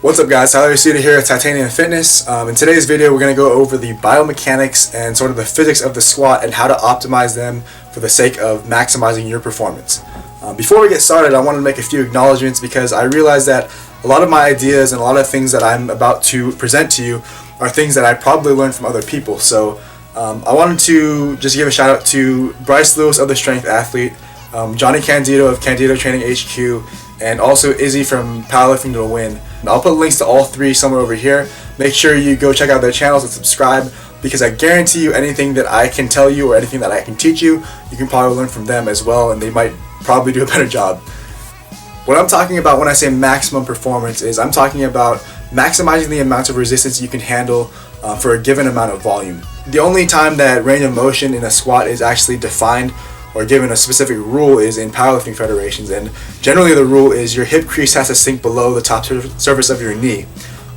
What's up guys, Yasuda here at Titanium Fitness. In today's video we're going to go over the biomechanics and sort of the physics of the squat and how to optimize them for the sake of maximizing your performance. Before we get started, I want to make a few acknowledgements because I realize that a lot of my ideas and a lot of things that I'm about to present to you are things that I probably learned from other people. So I wanted to just give a shout out to Bryce Lewis of The Strength Athlete, Johnny Candido of Candido Training HQ, and also Izzy from Powerlifting to Win. And I'll put links to all three somewhere over here. Make sure you go check out their channels and subscribe, because I guarantee you anything that I can tell you or anything that I can teach you, you can probably learn from them as well, and they might probably do a better job. What I'm talking about when I say maximum performance is I'm talking about maximizing the amount of resistance you can handle for a given amount of volume. The only time that range of motion in a squat is actually defined or given a specific rule is in powerlifting federations, and generally the rule is your hip crease has to sink below the top surface of your knee.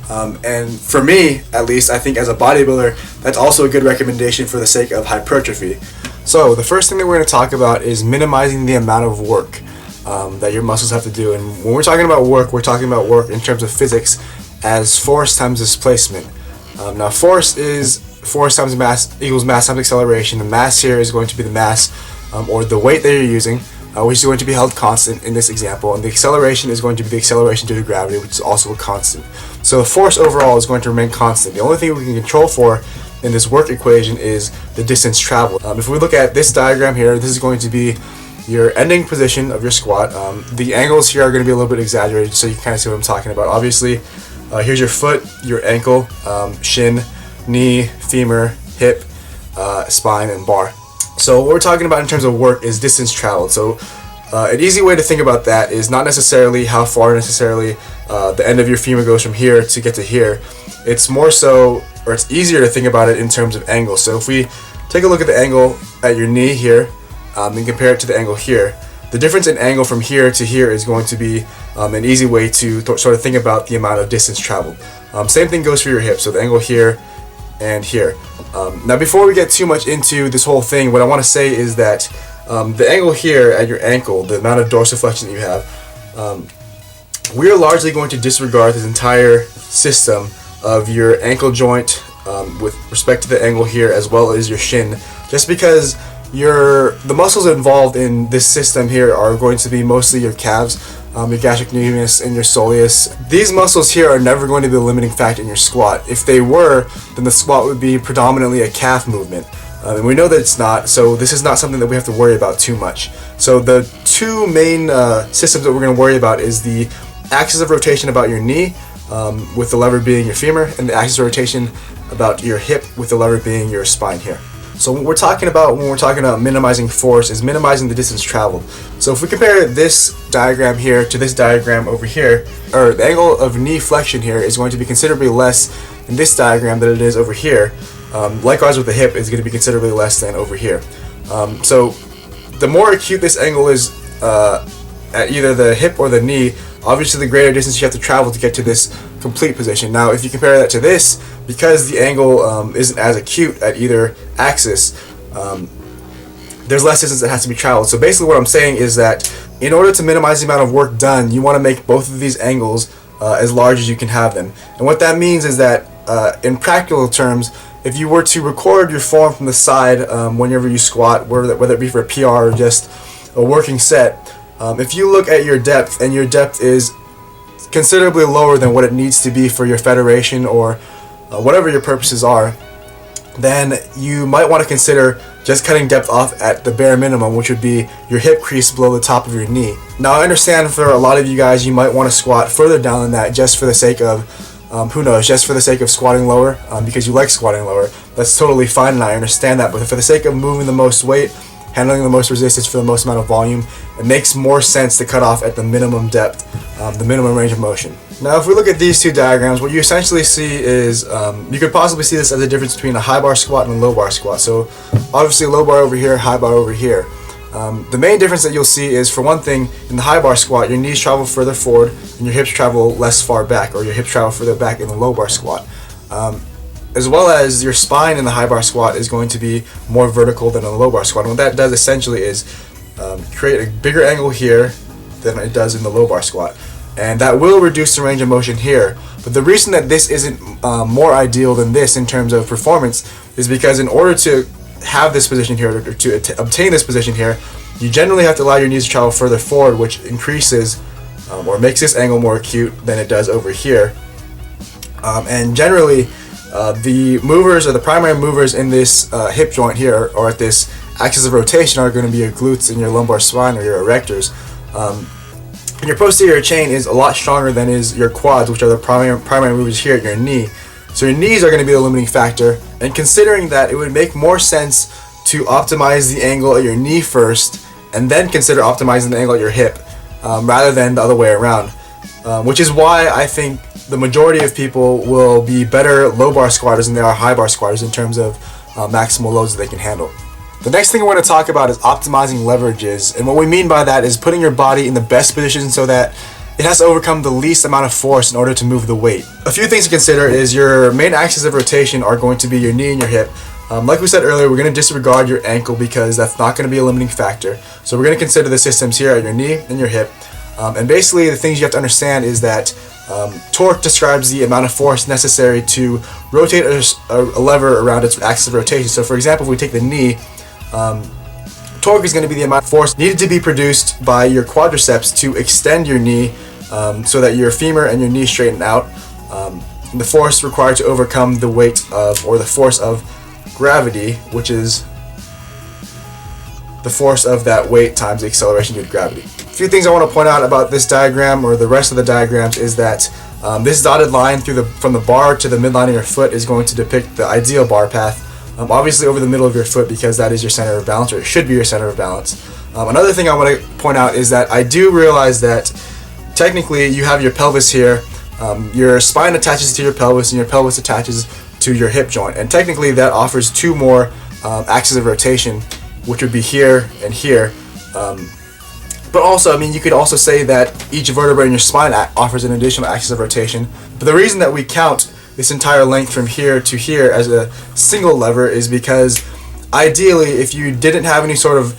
And for me, at least, I think as a bodybuilder, that's also a good recommendation for the sake of hypertrophy. So the first thing that we're going to talk about is minimizing the amount of work that your muscles have to do. And when we're talking about work, we're talking about work in terms of physics as force times displacement. Now force is force times mass equals mass times acceleration. The mass here is going to be the mass or the weight that you're using, which is going to be held constant in this example, and the acceleration is going to be the acceleration due to gravity, which is also a constant. So the force overall is going to remain constant. The only thing we can control for in this work equation is the distance traveled. If we look at this diagram here, this is going to be your ending position of your squat. The angles here are going to be a little bit exaggerated, so you can kind of see what I'm talking about. Obviously, here's your foot, your ankle, shin, knee, femur, hip, spine, and bar. So what we're talking about in terms of work is distance traveled. So an easy way to think about that is not necessarily how far necessarily the end of your femur goes from here to get to here. It's more so, or it's easier to think about it in terms of angle. So if we take a look at the angle at your knee here and compare it to the angle here, the difference in angle from here to here is going to be an easy way to sort of think about the amount of distance traveled. Same thing goes for your hip. So the angle here and here. Now before we get too much into this whole thing, what I want to say is that the angle here at your ankle, the amount of dorsiflexion that you have, we are largely going to disregard this entire system of your ankle joint with respect to the angle here as well as your shin, just because the muscles involved in this system here are going to be mostly your calves, your gastrocnemius and your soleus. These muscles here are never going to be the limiting factor in your squat. If they were, then the squat would be predominantly a calf movement. And we know that it's not, so this is not something that we have to worry about too much. So the two main systems that we're going to worry about is the axis of rotation about your knee, with the lever being your femur, and the axis of rotation about your hip with the lever being your spine here. So what we're talking about when we're talking about minimizing force is minimizing the distance traveled. So if we compare this diagram here to this diagram over here, or the angle of knee flexion here is going to be considerably less in this diagram than it is over here. Likewise with the hip, is going to be considerably less than over here. So the more acute this angle is at either the hip or the knee, obviously the greater distance you have to travel to get to this complete position. Now if you compare that to this, because the angle isn't as acute at either axis, there's less distance that has to be traveled. So basically what I'm saying is that in order to minimize the amount of work done, you want to make both of these angles as large as you can have them. And what that means is that in practical terms, if you were to record your form from the side whenever you squat, whether it be for a PR or just a working set, if you look at your depth and your depth is considerably lower than what it needs to be for your federation or whatever your purposes are, then you might want to consider just cutting depth off at the bare minimum, which would be your hip crease below the top of your knee. Now I understand for a lot of you guys, you might want to squat further down than that just for the sake of, who knows, just for the sake of squatting lower, because you like squatting lower. That's totally fine and I understand that, but for the sake of moving the most weight, handling the most resistance for the most amount of volume, it makes more sense to cut off at the minimum depth, the minimum range of motion. Now if we look at these two diagrams, what you essentially see is, you could possibly see this as a difference between a high bar squat and a low bar squat. So obviously low bar over here, high bar over here. The main difference that you'll see is, for one thing, in the high bar squat, your knees travel further forward and your hips travel less far back, or your hips travel further back in the low bar squat. As well as your spine in the high bar squat is going to be more vertical than in the low bar squat. And what that does essentially is create a bigger angle here than it does in the low bar squat. And that will reduce the range of motion here, But the reason that this isn't more ideal than this in terms of performance is because in order to have this position here, or to obtain this position here, you generally have to allow your knees to travel further forward, which increases or makes this angle more acute than it does over here. And generally, the movers, or the primary movers in this hip joint here, or at this axis of rotation, are going to be your glutes and your lumbar spine, or your erectors. And your posterior chain is a lot stronger than is your quads, which are the primary movers here at your knee. So your knees are going to be the limiting factor. And considering that, it would make more sense to optimize the angle at your knee first, and then consider optimizing the angle at your hip, rather than the other way around. Which is why I think the majority of people will be better low bar squatters than they are high bar squatters in terms of maximal loads that they can handle. The next thing we're going to talk about is optimizing leverages, and what we mean by that is putting your body in the best position so that it has to overcome the least amount of force in order to move the weight. A few things to consider is your main axis of rotation are going to be your knee and your hip. Like we said earlier, we're going to disregard your ankle because that's not going to be a limiting factor. So we're going to consider the systems here at your knee and your hip. And basically the things you have to understand is that torque describes the amount of force necessary to rotate a lever around its axis of rotation. So for example, if we take the knee, torque is going to be the amount of force needed to be produced by your quadriceps to extend your knee so that your femur and your knee straighten out. The force required to overcome the weight of, or the force of gravity, which is the force of that weight times the acceleration due to gravity. A few things I want to point out about this diagram, or the rest of the diagrams, is that this dotted line from the bar to the midline of your foot is going to depict the ideal bar path. Obviously over the middle of your foot, because that is your center of balance, or it should be your center of balance. Another thing I want to point out is that I do realize that technically you have your pelvis here, your spine attaches to your pelvis, and your pelvis attaches to your hip joint, and technically that offers two more axes of rotation, which would be here and here. But also, I mean, you could also say that each vertebra in your spine offers an additional axis of rotation. But the reason that we count this entire length from here to here as a single lever is because ideally, if you didn't have any sort of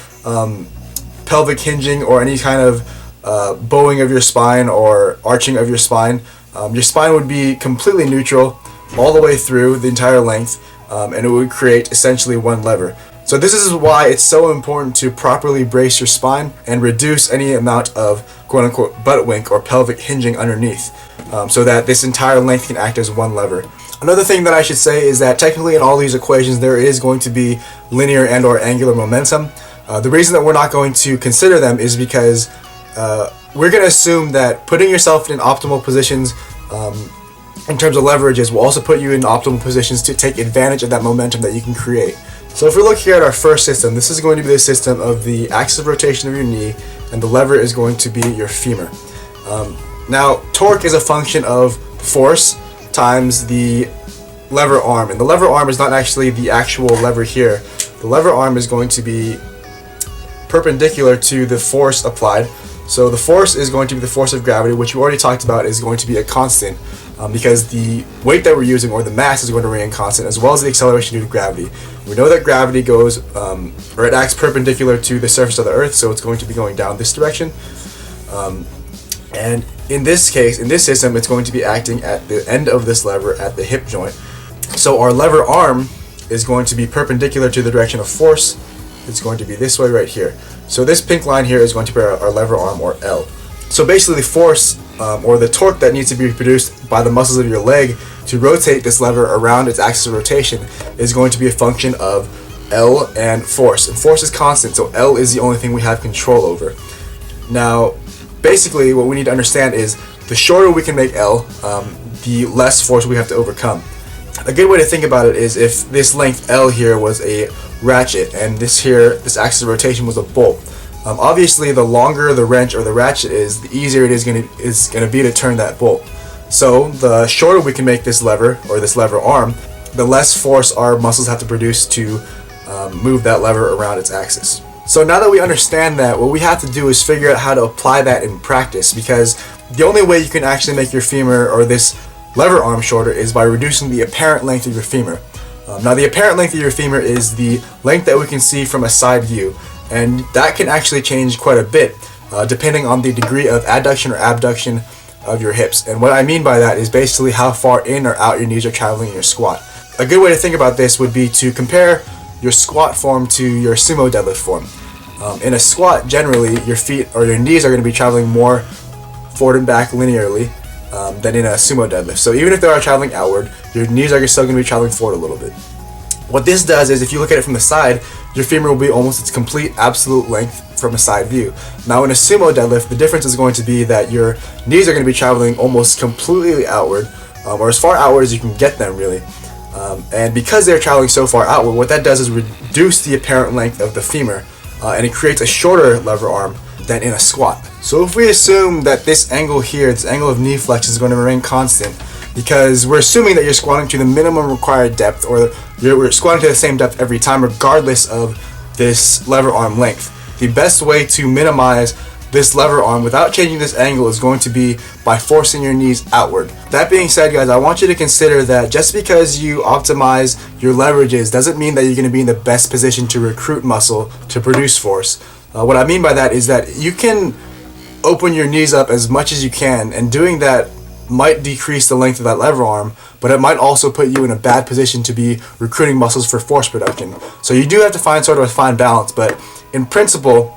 pelvic hinging or any kind of bowing of your spine or arching of your spine would be completely neutral all the way through the entire length, and it would create essentially one lever. So this is why it's so important to properly brace your spine and reduce any amount of quote-unquote butt wink or pelvic hinging underneath, so that this entire length can act as one lever. Another thing that I should say is that technically in all these equations there is going to be linear and or angular momentum. The reason that we're not going to consider them is because we're going to assume that putting yourself in optimal positions in terms of leverages will also put you in optimal positions to take advantage of that momentum that you can create. So if we look here at our first system, this is going to be the system of the axis of rotation of your knee, and the lever is going to be your femur. Now, torque is a function of force times the lever arm, and the lever arm is not actually the actual lever here. The lever arm is going to be perpendicular to the force applied. So the force is going to be the force of gravity, which we already talked about is going to be a constant, because the weight that we're using, or the mass, is going to remain constant, as well as the acceleration due to gravity. We know that gravity goes, or it acts perpendicular to the surface of the earth, so it's going to be going down this direction. And in this case, in this system, it's going to be acting at the end of this lever at the hip joint. So our lever arm is going to be perpendicular to the direction of force. It's going to be this way right here. So this pink line here is going to be our lever arm, or L. So basically the force, or the torque that needs to be produced by the muscles of your leg to rotate this lever around its axis of rotation is going to be a function of L and force. And force is constant, so L is the only thing we have control over. Now, basically what we need to understand is the shorter we can make L, the less force we have to overcome. A good way to think about it is if this length L here was a ratchet, and this axis of rotation was a bolt. Obviously, the longer the wrench or the ratchet is, the easier it is going to be to turn that bolt. So the shorter we can make this lever, or this lever arm, the less force our muscles have to produce to move that lever around its axis. So now that we understand that, what we have to do is figure out how to apply that in practice, because the only way you can actually make your femur, or this lever arm, shorter is by reducing the apparent length of your femur. Now the apparent length of your femur is the length that we can see from a side view, and that can actually change quite a bit depending on the degree of adduction or abduction of your hips. And what I mean by that is basically how far in or out your knees are traveling in your squat. A good way to think about this would be to compare your squat form to your sumo deadlift form. In a squat, generally, your feet or your knees are going to be traveling more forward and back linearly than in a sumo deadlift. So even if they are traveling outward, your knees are still going to be traveling forward a little bit. What this does is, if you look at it from the side, your femur will be almost its complete absolute length from a side view. Now in a sumo deadlift, the difference is going to be that your knees are going to be traveling almost completely outward, or as far outward as you can get them, really. And because they're traveling so far outward, what that does is reduce the apparent length of the femur, and it creates a shorter lever arm than in a squat. So if we assume that this angle here, this angle of knee flex, is going to remain constant, because we're assuming that you're squatting to the minimum required depth, or you're squatting to the same depth every time regardless of this lever arm length. The best way to minimize this lever arm without changing this angle is going to be by forcing your knees outward. That being said, guys, I want you to consider that just because you optimize your leverages doesn't mean that you're going to be in the best position to recruit muscle to produce force. What I mean by that is that you can open your knees up as much as you can, and doing that might decrease the length of that lever arm, but it might also put you in a bad position to be recruiting muscles for force production. So you do have to find sort of a fine balance, but in principle,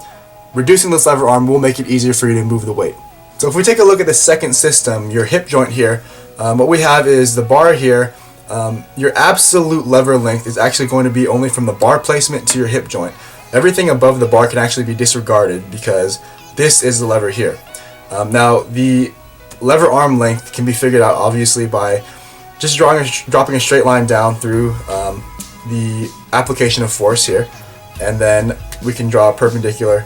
reducing this lever arm will make it easier for you to move the weight. So if we take a look at the second system, your hip joint here, what we have is the bar here. Your absolute lever length is actually going to be only from the bar placement to your hip joint. Everything above the bar can actually be disregarded because this is the lever here. Now the lever arm length can be figured out obviously by just dropping a straight line down through the application of force here, and then we can draw a perpendicular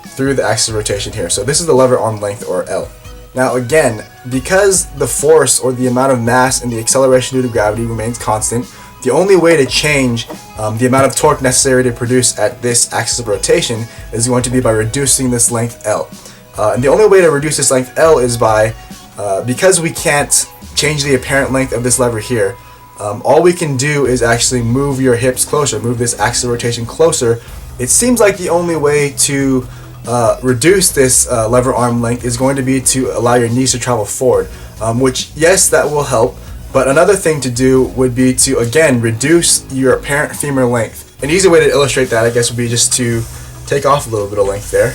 through the axis of rotation here. So this is the lever arm length, or L. Now again, because the force or the amount of mass and the acceleration due to gravity remains constant, the only way to change the amount of torque necessary to produce at this axis of rotation is going to be by reducing this length L. And the only way to reduce this length L is by, because we can't change the apparent length of this lever here, all we can do is actually move your hips closer, move this axis of rotation closer. It seems like the only way to reduce this lever arm length is going to be to allow your knees to travel forward, which, yes, that will help, but another thing to do would be to, again, reduce your apparent femur length. An easy way to illustrate that, I guess, would be just to take off a little bit of length there.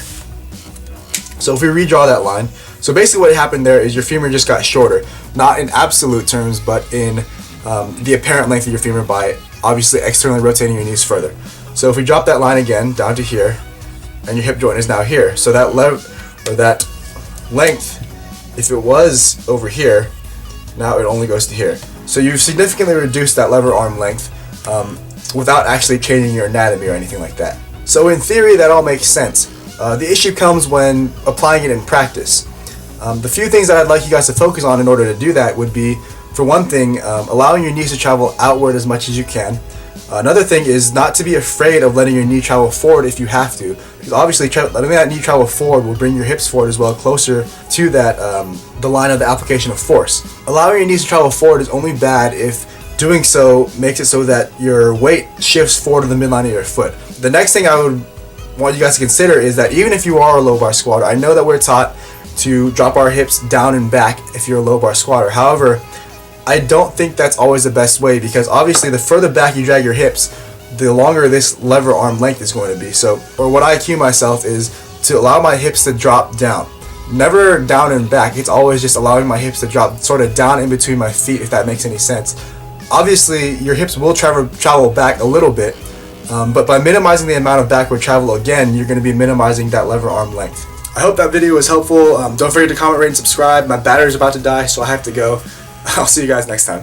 So if we redraw that line, so basically what happened there is your femur just got shorter, not in absolute terms, but in the apparent length of your femur by obviously externally rotating your knees further. So if we drop that line again down to here, and your hip joint is now here, so that that length, if it was over here, now it only goes to here. So you've significantly reduced that lever arm length without actually changing your anatomy or anything like that. So in theory, that all makes sense. The issue comes when applying it in practice. The few things that I'd like you guys to focus on in order to do that would be, for one thing, allowing your knees to travel outward as much as you can. Another thing is not to be afraid of letting your knee travel forward if you have to, because obviously letting that knee travel forward will bring your hips forward as well, closer to that the line of the application of force. Allowing your knees to travel forward is only bad if doing so makes it so that your weight shifts forward to the midline of your foot. The next thing I would want you guys to consider is that even if you are a low bar squatter, I know that we're taught to drop our hips down and back if you're a low bar squatter. However, I don't think that's always the best way, because obviously the further back you drag your hips, the longer this lever arm length is going to be. So, or what I cue myself is to allow my hips to drop down. Never down and back, it's always just allowing my hips to drop sort of down in between my feet, if that makes any sense. Obviously, your hips will travel back a little bit, but by minimizing the amount of backward travel, again, you're going to be minimizing that lever arm length. I hope that video was helpful. Don't forget to comment, rate, and subscribe. My battery's about to die, so I have to go. I'll see you guys next time.